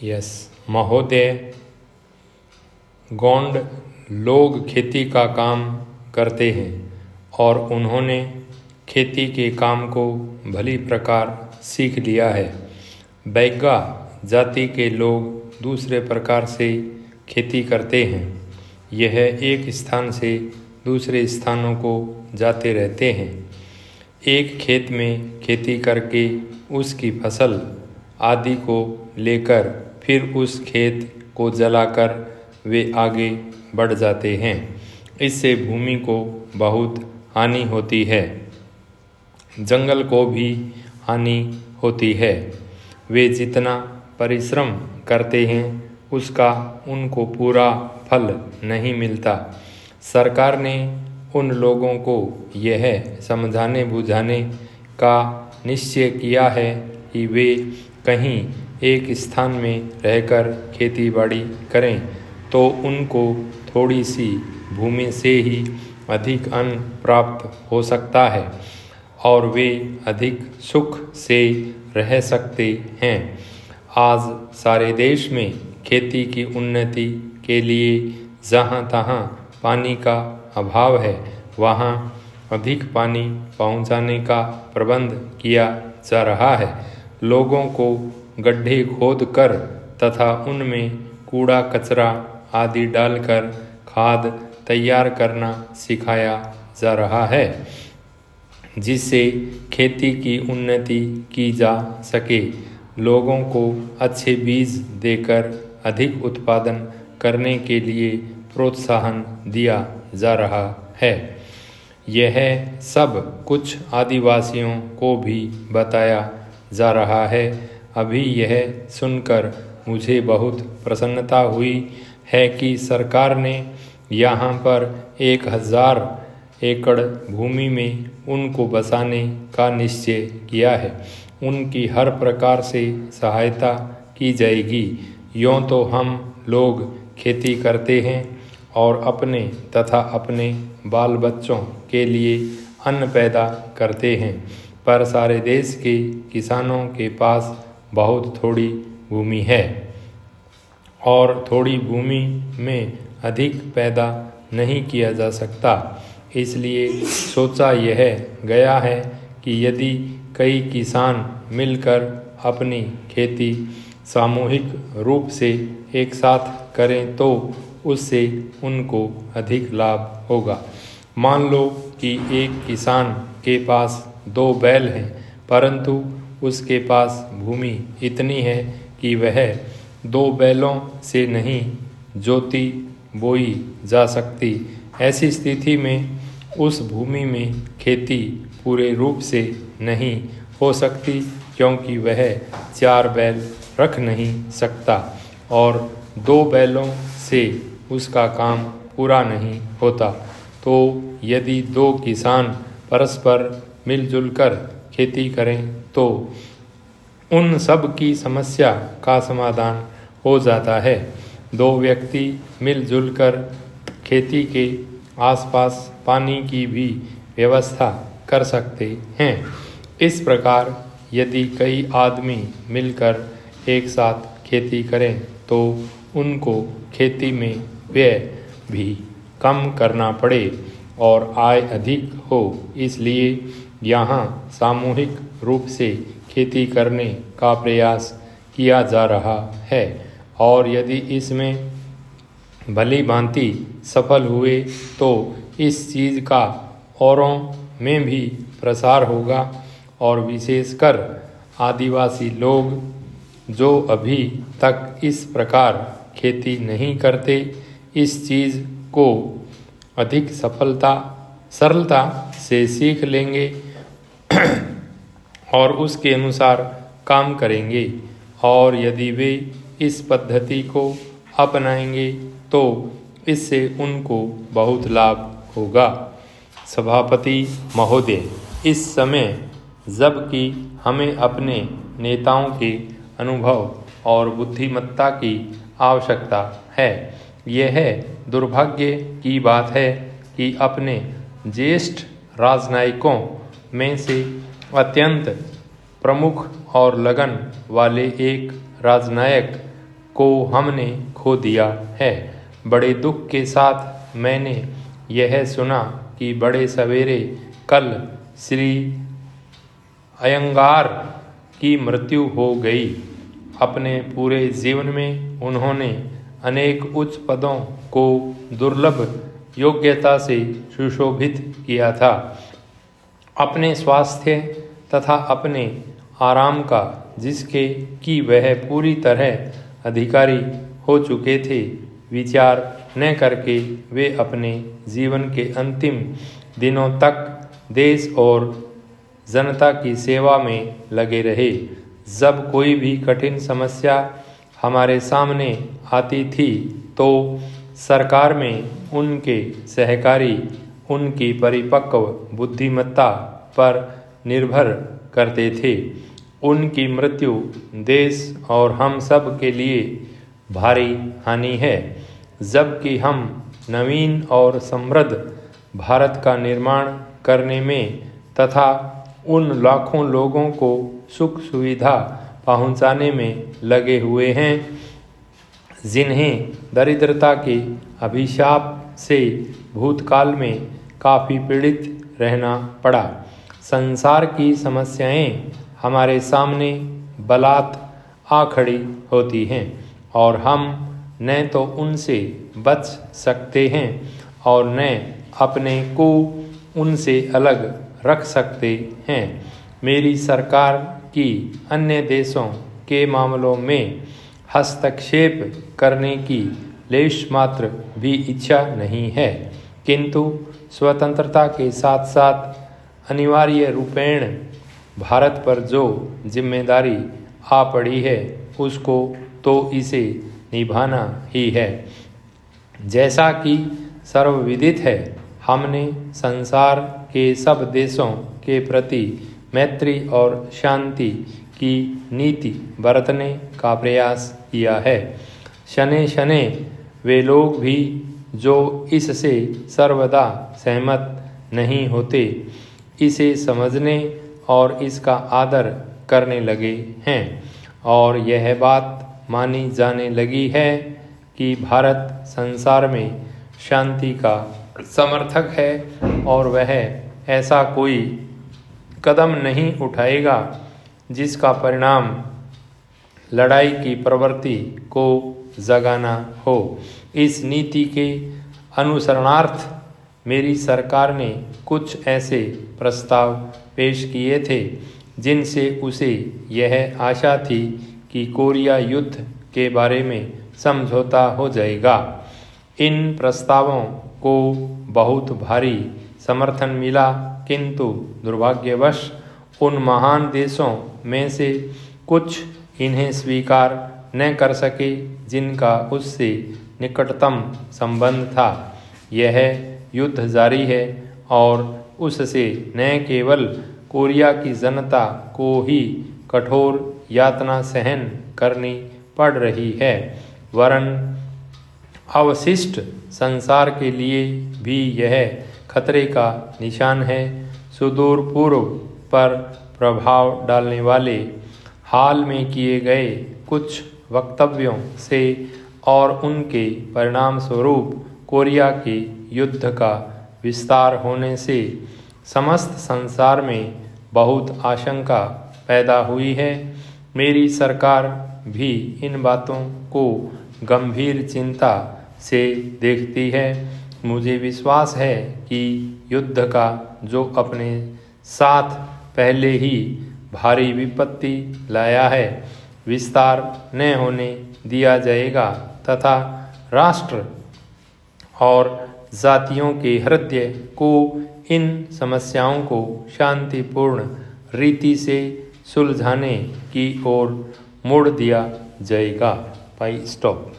Yes महोदय, गोंड लोग खेती का काम करते हैं और उन्होंने खेती के काम को भली प्रकार सीख लिया है। बैगा जाति के लोग दूसरे प्रकार से खेती करते हैं। यह एक स्थान से दूसरे स्थानों को जाते रहते हैं। एक खेत में खेती करके उसकी फसल आदि को लेकर फिर उस खेत को जलाकर वे आगे बढ़ जाते हैं। इससे भूमि को बहुत हानि होती है, जंगल को भी हानि होती है। वे जितना परिश्रम करते हैं उसका उनको पूरा फल नहीं मिलता। सरकार ने उन लोगों को यह समझाने बुझाने का निश्चय किया है कि वे कहीं एक स्थान में रहकर खेती बाड़ी करें तो उनको थोड़ी सी भूमि से ही अधिक अन्न प्राप्त हो सकता है और वे अधिक सुख से रह सकते हैं। आज सारे देश में खेती की उन्नति के लिए जहाँ तहाँ पानी का अभाव है, वहाँ अधिक पानी पहुँचाने का प्रबंध किया जा रहा है। लोगों को गड्ढे खोदकर तथा उनमें कूड़ा कचरा आदि डालकर खाद तैयार करना सिखाया जा रहा है, जिससे खेती की उन्नति की जा सके। लोगों को अच्छे बीज देकर अधिक उत्पादन करने के लिए प्रोत्साहन दिया जा रहा है। यह सब कुछ आदिवासियों को भी बताया जा रहा है। अभी यह सुनकर मुझे बहुत प्रसन्नता हुई है कि सरकार ने यहाँ पर 1000 एकड़ भूमि में उनको बसाने का निश्चय किया है। उनकी हर प्रकार से सहायता की जाएगी। यूँ तो हम लोग खेती करते हैं और अपने तथा अपने बाल बच्चों के लिए अन्न पैदा करते हैं, पर सारे देश के किसानों के पास बहुत थोड़ी भूमि है और थोड़ी भूमि में अधिक पैदा नहीं किया जा सकता। इसलिए सोचा यह गया है कि यदि कई किसान मिलकर अपनी खेती सामूहिक रूप से एक साथ करें तो उससे उनको अधिक लाभ होगा। मान लो कि एक किसान के पास 2 बैल हैं, परंतु उसके पास भूमि इतनी है कि वह 2 बैलों से नहीं जोती बोई जा सकती। ऐसी स्थिति में उस भूमि में खेती पूरे रूप से नहीं हो सकती, क्योंकि वह 4 बैल रख नहीं सकता और 2 बैलों से उसका काम पूरा नहीं होता। तो यदि 2 किसान परस्पर मिलजुल कर खेती करें तो उन सब की समस्या का समाधान हो जाता है। 2 व्यक्ति मिलजुल कर खेती के आसपास पानी की भी व्यवस्था कर सकते हैं। इस प्रकार यदि कई आदमी मिलकर एक साथ खेती करें तो उनको खेती में व्यय भी कम करना पड़े और आय अधिक हो। इसलिए यहाँ सामूहिक रूप से खेती करने का प्रयास किया जा रहा है और यदि इसमें भली भांति सफल हुए तो इस चीज़ का औरों में भी प्रसार होगा और विशेषकर आदिवासी लोग जो अभी तक इस प्रकार खेती नहीं करते, इस चीज़ को अधिक सरलता से सीख लेंगे और उसके अनुसार काम करेंगे और यदि वे इस पद्धति को अपनाएंगे तो इससे उनको बहुत लाभ होगा। सभापति महोदय, इस समय जबकि हमें अपने नेताओं के अनुभव और बुद्धिमत्ता की आवश्यकता है, यह दुर्भाग्य की बात है कि अपने ज्येष्ठ राजनयिकों में से अत्यंत प्रमुख और लगन वाले एक राजनायक को हमने खो दिया है। बड़े दुख के साथ मैंने यह सुना कि बड़े सवेरे कल श्री अयंगार की मृत्यु हो गई। अपने पूरे जीवन में उन्होंने अनेक उच्च पदों को दुर्लभ योग्यता से सुशोभित किया था। अपने स्वास्थ्य तथा अपने आराम का जिसके कि वह पूरी तरह अधिकारी हो चुके थे, विचार न करके वे अपने जीवन के अंतिम दिनों तक देश और जनता की सेवा में लगे रहे। जब कोई भी कठिन समस्या हमारे सामने आती थी तो सरकार में उनके सहकारी उनकी परिपक्व बुद्धिमत्ता पर निर्भर करते थे। उनकी मृत्यु देश और हम सब के लिए भारी हानि है। जबकि हम नवीन और समृद्ध भारत का निर्माण करने में तथा उन लाखों लोगों को सुख सुविधा पहुंचाने में लगे हुए हैं जिन्हें दरिद्रता के अभिशाप से भूतकाल में काफ़ी पीड़ित रहना पड़ा। संसार की समस्याएं हमारे सामने बलात् आ खड़ी होती हैं और हम न तो उनसे बच सकते हैं और न अपने को उनसे अलग रख सकते हैं। मेरी सरकार की अन्य देशों के मामलों में हस्तक्षेप करने की लेश मात्र भी इच्छा नहीं है, किंतु स्वतंत्रता के साथ साथ अनिवार्य रूपेण भारत पर जो जिम्मेदारी आ पड़ी है उसको तो इसे निभाना ही है। जैसा कि सर्वविदित है, हमने संसार के सब देशों के प्रति मैत्री और शांति की नीति बरतने का प्रयास किया है। शनै शनै वे लोग भी जो इससे सर्वदा सहमत नहीं होते, इसे समझने और इसका आदर करने लगे हैं और यह बात मानी जाने लगी है कि भारत संसार में शांति का समर्थक है और वह ऐसा कोई कदम नहीं उठाएगा जिसका परिणाम लड़ाई की प्रवृत्ति को जगाना हो। इस नीति के अनुसरणार्थ मेरी सरकार ने कुछ ऐसे प्रस्ताव पेश किए थे जिनसे उसे यह आशा थी कि कोरिया युद्ध के बारे में समझौता हो जाएगा। इन प्रस्तावों को बहुत भारी समर्थन मिला, किंतु दुर्भाग्यवश उन महान देशों में से कुछ इन्हें स्वीकार न कर सके जिनका उससे निकटतम संबंध था। यह युद्ध जारी है और उससे न केवल कोरिया की जनता को ही कठोर यातना सहन करनी पड़ रही है, वरन अवशिष्ट संसार के लिए भी यह खतरे का निशान है। सुदूर पूर्व पर प्रभाव डालने वाले हाल में किए गए कुछ वक्तव्यों से और उनके परिणाम स्वरूप कोरिया के युद्ध का विस्तार होने से समस्त संसार में बहुत आशंका पैदा हुई है। मेरी सरकार भी इन बातों को गंभीर चिंता से देखती है। मुझे विश्वास है कि युद्ध का जो अपने साथ पहले ही भारी विपत्ति लाया है, विस्तार न होने दिया जाएगा तथा राष्ट्र और जातियों के हृदय को इन समस्याओं को शांतिपूर्ण रीति से सुलझाने की ओर मोड़ दिया जाएगा। भाई स्टॉप।